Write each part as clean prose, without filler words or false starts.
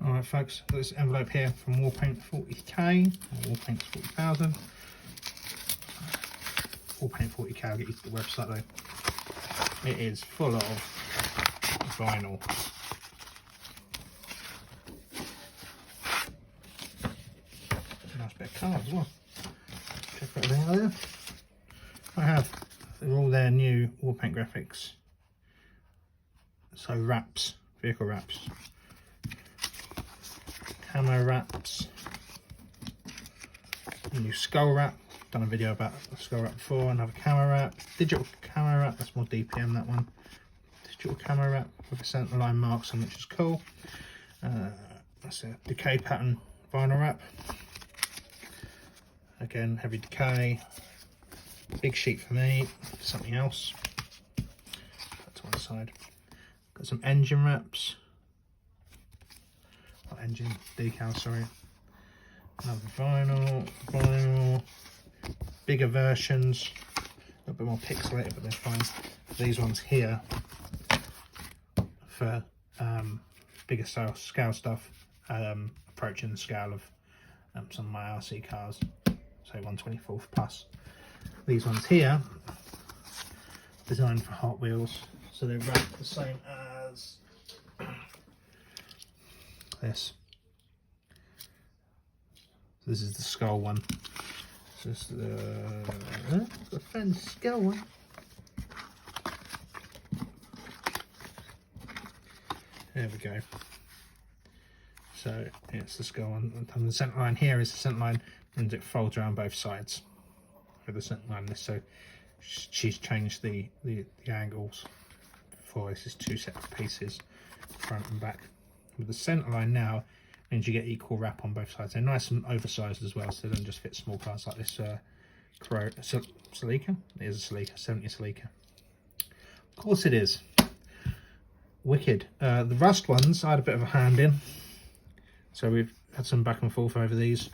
Alright folks, got this envelope here from Warpaint 40k, or Warpaint 40,000. Warpaint 40k, I'll get you to the website though. It is full of vinyl. Nice bit of card as well. Check everything out there. I have, they're all their new Warpaint Graphics. So wraps, vehicle wraps. Camo wraps, a new skull wrap, done a video about the skull wrap before, another camo wrap, digital camo wrap, that's more DPM that one, digital camo wrap with a centre line marks on, which is cool. That's a decay pattern vinyl wrap, again heavy decay, big sheet for me, something else, put to one side. Got some engine wraps, engine decal, sorry. Another vinyl, bigger versions, a little bit more pixelated, but they're fine. These ones here for bigger scale stuff, approaching the scale of some of my RC cars, say 1/24 plus. These ones here, designed for Hot Wheels, so they're wrapped the same as this. So this is the skull one. This is the fancy skull one. There we go. So it's the skull one. And the centre line here is the centre line, and it folds around both sides with the centre line. So she's changed the angles for this is two separate pieces, front and back. With the centre line now means you get equal wrap on both sides. They're nice and oversized as well, so they don't just fit small cars like this Celica. It is a Celica, 70 Celica. Of course it is. Wicked. The rust ones I had a bit of a hand in, so we've had some back and forth over these.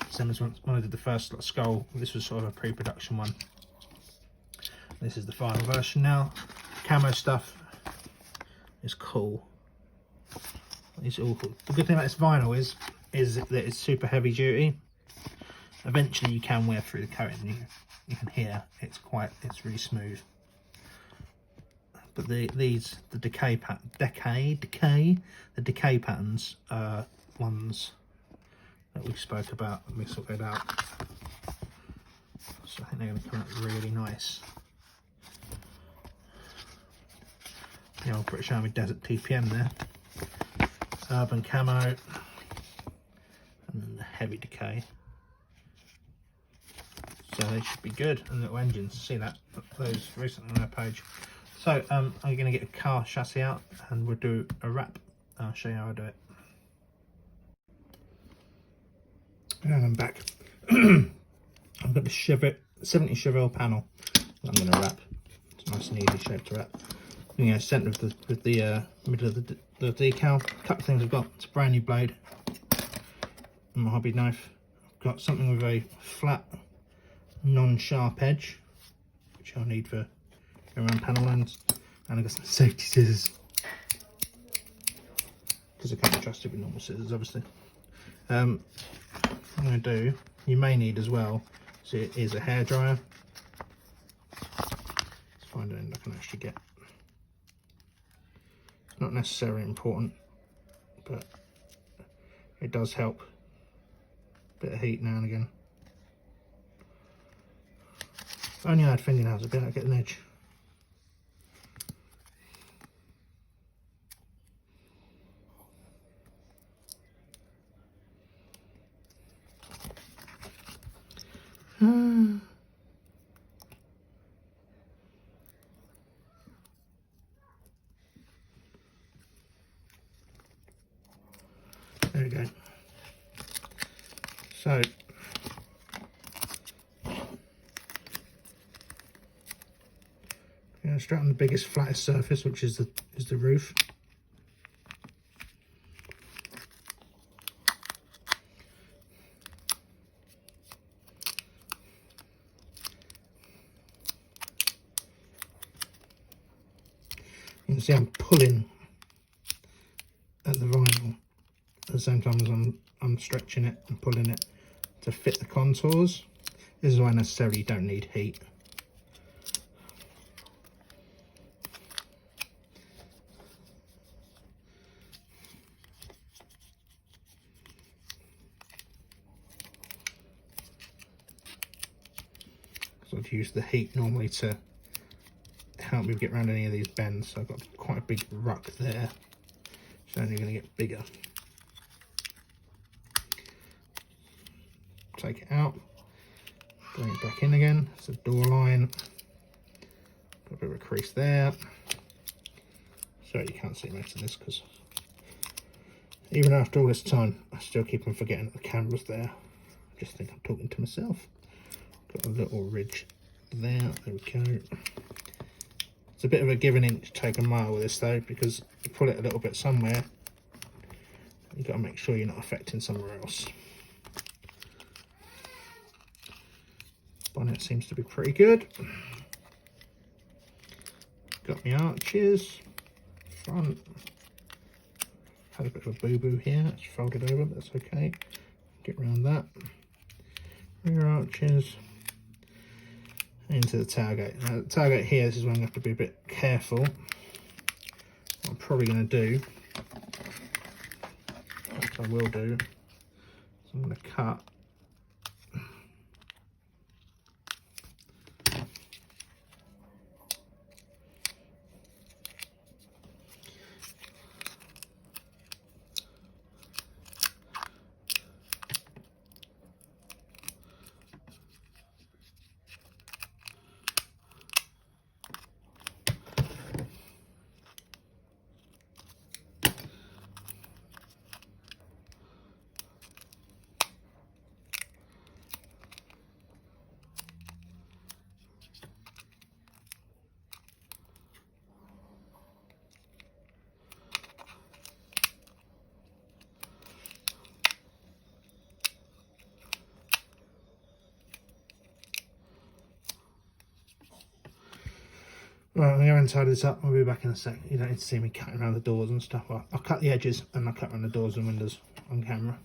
Same as when I did the first skull, this was sort of a pre-production one. This is the final version now. Camo stuff is cool. It's all cool. The good thing about this vinyl is that it's super heavy duty. Eventually you can wear through the coating. You can hear it's really smooth. But the decay patterns are ones that we spoke about and we sorted out. So I think they're going to come out really nice. The old British Army Desert TPM there. Urban camo, and then the heavy decay. So they should be good, and little engines. See that those recently on our page. So I'm going to get a car chassis out, and we'll do a wrap. I'll show you how I do it. And I'm back. I've got the 70 Chevelle panel that I'm going to wrap. It's a nice and easy shape to wrap. You know, centre of the middle of the decal. A couple of things I've got. It's a brand new blade and my hobby knife. I've got something with a flat, non-sharp edge, which I'll need for around panel lines, and I've got some safety scissors because I can't be trusted with normal scissors, obviously. What I'm going to do, you may need as well, so it is a hairdryer. Let's find an end I can actually get. Not necessarily important, but it does help. Bit of heat now and again. If only I had fingernails, I'd be able to get an edge. There we go. So going to start on the biggest, flattest surface, which is the roof. You can see I'm pulling at the vinyl at the same time as I'm stretching it and pulling it to fit the contours. This is why I necessarily don't need heat. So I'd use the heat normally to help me get around any of these bends. So I've got quite a big ruck there. It's only going to get bigger. Take it out, bring it back in again. It's a door line. Got a bit of a crease there. So you can't see most of this because even after all this time, I still keep on forgetting that the camera's there. I just think I'm talking to myself. Got a little ridge there. There we go. It's a bit of a give an inch, take a mile with this though, because you pull it a little bit somewhere, you've got to make sure you're not affecting somewhere else. Bonnet seems to be pretty good. Got my arches, front. Had a bit of a boo-boo here, it's folded over, but that's okay. Get around that. Rear arches. Into the tailgate. Now the tailgate here, this is where I'm going to have to be a bit careful. What I'm probably going to do, which I will do, is I'm going to cut Right, I'm going to go and tidy this up. I'll be back in a sec. You don't need to see me cutting around the doors and stuff. I'll cut the edges and I'll cut around the doors and windows on camera.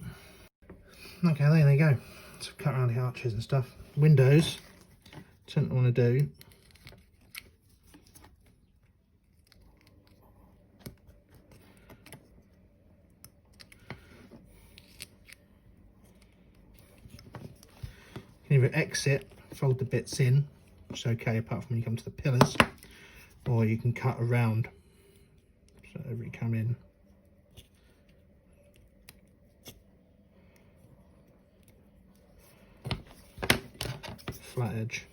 Okay, there you go. So cut around the arches and stuff. Windows, something I want to do. You can either exit, fold the bits in, which is okay apart from when you come to the pillars, or you can cut around. So over you come in. Flat edge.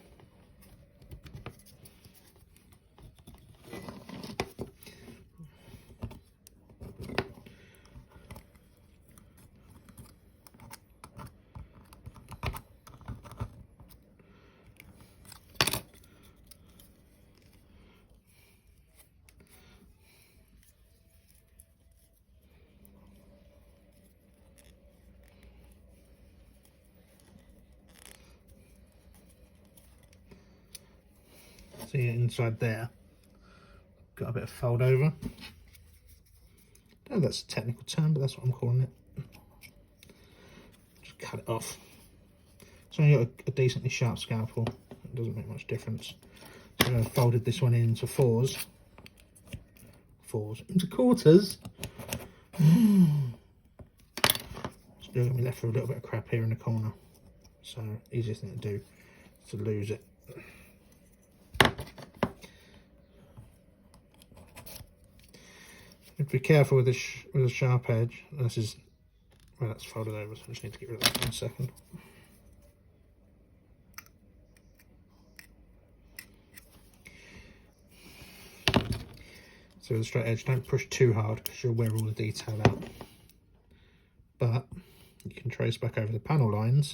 See inside there, got a bit of fold over. I don't know if that's a technical term, but that's what I'm calling it. Just cut it off. So I've got a decently sharp scalpel, it doesn't make much difference. So I've folded this one into into quarters. Still gonna be left with a little bit of crap here in the corner. So easiest thing to do is to lose it. Be careful with the sharp edge. This is, well, that's folded over, so I just need to get rid of that in a second. So with the straight edge, don't push too hard because you'll wear all the detail out. But you can trace back over the panel lines.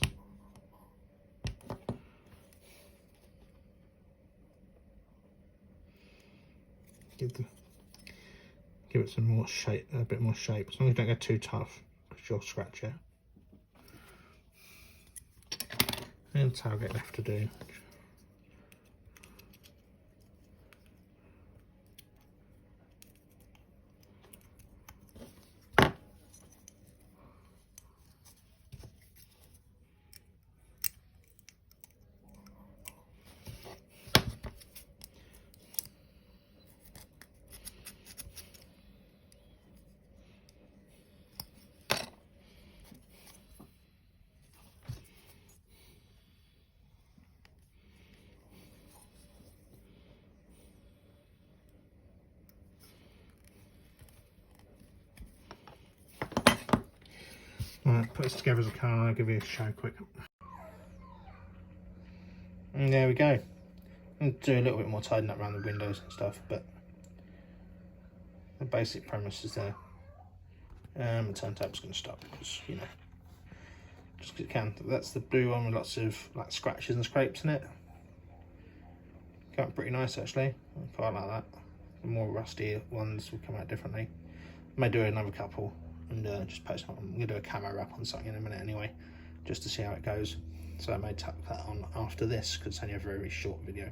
Give it some more shape, a bit more shape, as long as you don't go too tough, because you'll scratch it. And tailgate left to do. Right, put this together as a car and I'll give you a show quick. And there we go. I'll do a little bit more tidying up around the windows and stuff, but the basic premise is there. The turntable's going to stop because, you know, just because it can. That's the blue one with lots of like scratches and scrapes in it. Came out pretty nice actually. I quite like that. The more rusty ones will come out differently. I may do another couple and just post them. I'm going to do a camo wrap on something in a minute anyway, just to see how it goes. So I may tuck that on after this because it's only a very short video.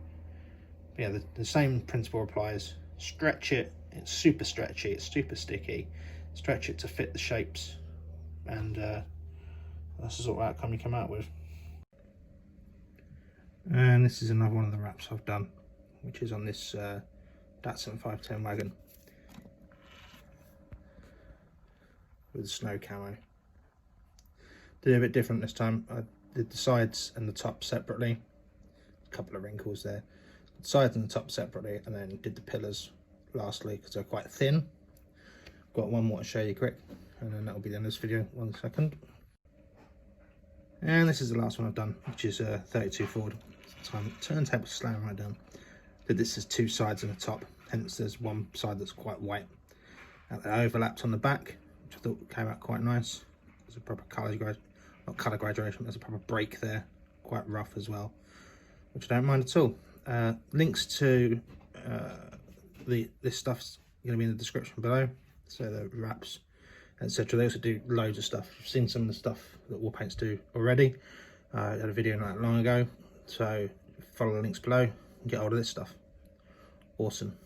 But yeah, the same principle applies. Stretch it. It's super stretchy. It's super sticky. Stretch it to fit the shapes, and that's the sort of outcome you come out with. And this is another one of the wraps I've done, which is on this Datsun 510 wagon with the snow camo. Did it a bit different this time. I did the sides and the top separately. A couple of wrinkles there. The sides and the top separately, and then did the pillars lastly because they're quite thin. Got one more to show you quick, and then that'll be the end of this video. 1 second. And this is the last one I've done, which is 32 forward. Turntable slam right down. Did this as two sides and a top, hence there's one side that's quite white. And it overlapped on the back, which I thought came out quite nice. There's a proper colour graduation, there's a proper break there, quite rough as well, which I don't mind at all. Links to this stuff's going to be in the description below. So the wraps, etc. They also do loads of stuff. I've seen some of the stuff that Warpaints do already. I had a video not that long ago, so follow the links below and get hold of this stuff. Awesome.